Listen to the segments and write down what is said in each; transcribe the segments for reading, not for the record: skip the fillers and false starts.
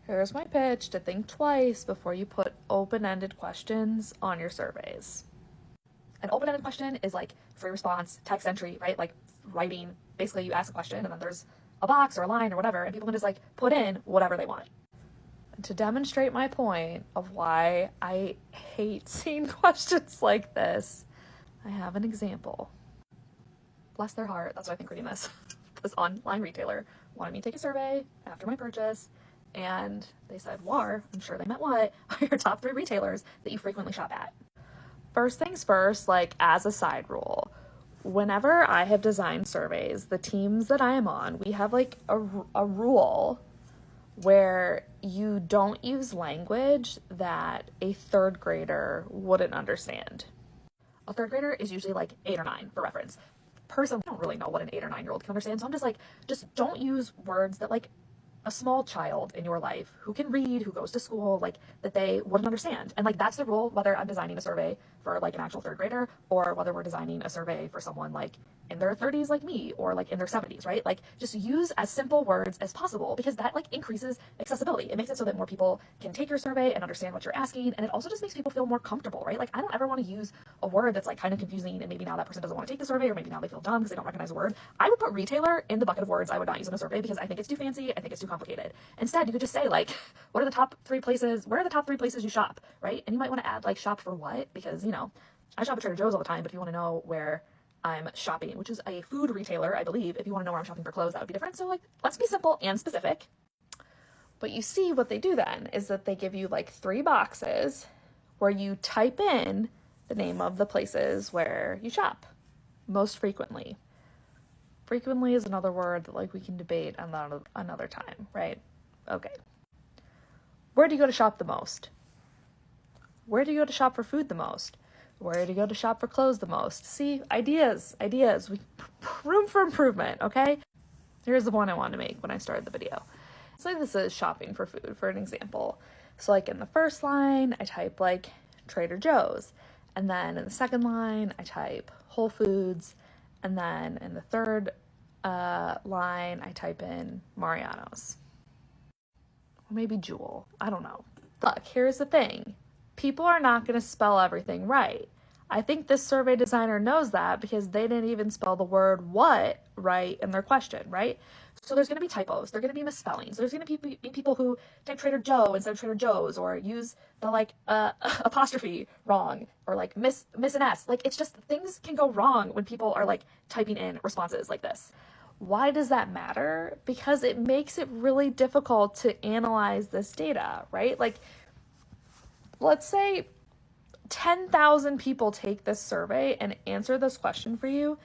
Here's my pitch to think twice before you put open-ended questions on your surveys. An open-ended question is like free response, text entry, right? Like writing, basically you ask a question and then there's a box or a line or whatever, and people can just like put in whatever they want. To demonstrate my point of why I hate seeing questions like this, I have an example. Bless their heart, that's what I think reading this. This online retailer wanted me to take a survey after my purchase, and they said, WAR, I'm sure they meant what, are your top 3 retailers that you frequently shop at? First things first, like as a side rule, whenever I have designed surveys, the teams that I am on, we have like a rule where you don't use language that a 3rd grader wouldn't understand. A 3rd grader is usually like 8 or 9 for reference. Personally, I don't really know what an 8 or 9-year-old can understand, so I'm just like, just don't use words that like a small child in your life who can read, who goes to school, like that they wouldn't understand. And like that's the rule, whether I'm designing a survey for like an actual 3rd grader or whether we're designing a survey for someone like in their 30s like me or like in their 70s, right? Like just use as simple words as possible because that like increases accessibility. It makes it so that more people can take your survey and understand what you're asking, and it also just makes people feel more comfortable, right? Like I don't ever want to use a word that's like kind of confusing and maybe now that person doesn't want to take the survey or maybe now they feel dumb because they don't recognize the word. I would put retailer in the bucket of words I would not use in a survey because I think it's too fancy, I think it's too complicated. Instead, you could just say like, what are the top 3 places, where are the top 3 places you shop, right? And you might want to add like shop for what, because you know, I shop at Trader Joe's all the time, but if you want to know where I'm shopping, which is a food retailer, I believe, if you want to know where I'm shopping for clothes, that would be different. So like, let's be simple and specific. But you see what they do then is that they give you like 3 boxes where you type in the name of the places where you shop most frequently. Frequently is another word that like we can debate another time, right? Okay. Where do you go to shop the most? Where do you go to shop for food the most? Where do you go to shop for clothes the most? See, ideas. Room for improvement, okay? Here's the point I wanted to make when I started the video. So this is shopping for food, for an example. So like in the first line, I type like Trader Joe's. And then in the second line, I type Whole Foods. And then in the third line, I type in Mariano's. Or maybe Jewel. I don't know. Look, here's the thing. People are not going to spell everything right. I think this survey designer knows that because they didn't even spell the word what right in their question, right? So there's going to be typos. There's going to be misspellings. There's going to be people who type Trader Joe instead of Trader Joe's or use the like apostrophe wrong or like miss an S. Like it's just things can go wrong when people are like typing in responses like this. Why does that matter? Because it makes it really difficult to analyze this data, right? Like let's say 10,000 people take this survey and answer this question for you,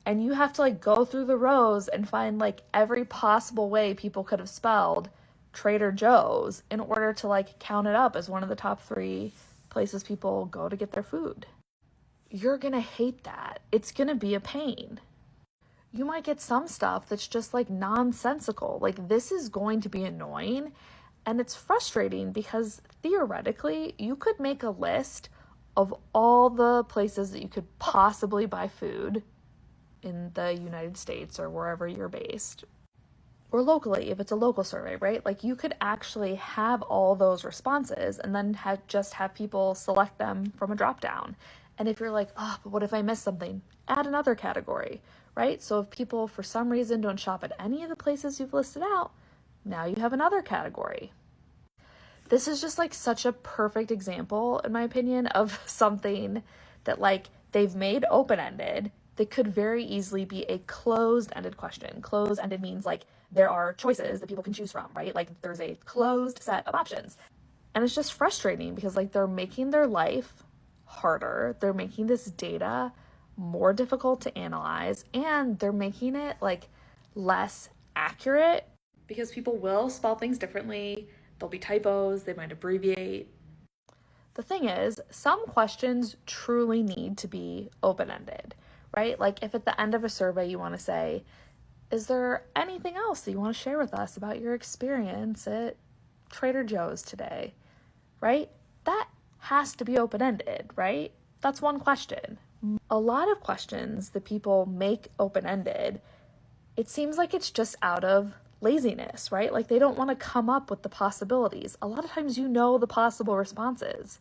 and you have to like go through the rows and find like every possible way people could have spelled Trader Joe's in order to like count it up as one of the top 3 places people go to get their food. You're gonna hate that. It's gonna be a pain. You might get some stuff that's just like nonsensical. Like this is going to be annoying. And it's frustrating because theoretically, you could make a list of all the places that you could possibly buy food in the United States or wherever you're based. Or locally, if it's a local survey, right? Like you could actually have all those responses and then just have people select them from a drop down. And if you're like, oh, but what if I miss something? Add another category, right? So if people for some reason don't shop at any of the places you've listed out, now you have another category. This is just like such a perfect example, in my opinion, of something that like they've made open-ended that could very easily be a closed-ended question. Closed-ended means like there are choices that people can choose from, right? Like there's a closed set of options. And it's just frustrating because like they're making their life harder. They're making this data more difficult to analyze, and they're making it like less accurate because people will spell things differently. There'll be typos, they might abbreviate. The thing is, some questions truly need to be open-ended, right? Like if at the end of a survey you want to say, is there anything else that you want to share with us about your experience at Trader Joe's today, right? That has to be open-ended, right? That's one question. A lot of questions that people make open-ended, it seems like it's just out of laziness, right? Like they don't want to come up with the possibilities. A lot of times you know the possible responses.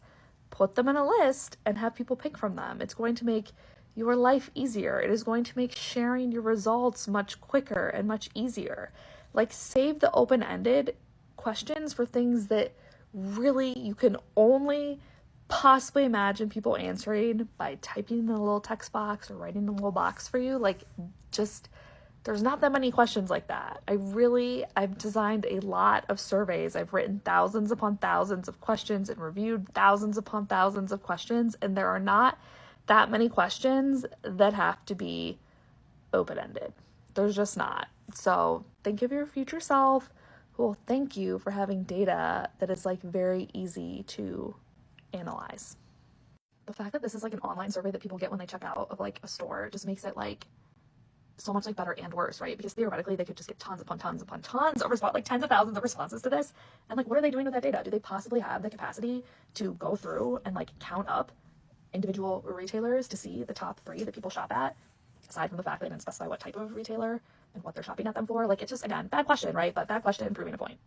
Put them in a list and have people pick from them. It's going to make your life easier. It is going to make sharing your results much quicker and much easier. Like save the open-ended questions for things that really you can only possibly imagine people answering by typing in a little text box or writing in a little box for you. Like just there's not that many questions like that. I've designed a lot of surveys. I've written thousands upon thousands of questions and reviewed thousands upon thousands of questions, and there are not that many questions that have to be open-ended. There's just not. So think of your future self who will thank you for having data that is like very easy to analyze. The fact that this is like an online survey that people get when they check out of like a store just makes it like so much like better and worse, right? Because theoretically they could just get tons upon tons upon tons of response, like tens of thousands of responses to this. And like, what are they doing with that data? Do they possibly have the capacity to go through and like count up individual retailers to see the top 3 that people shop at, aside from the fact they didn't specify what type of retailer and what they're shopping at them for? Like, it's just, again, bad question, right? But bad question proving a point.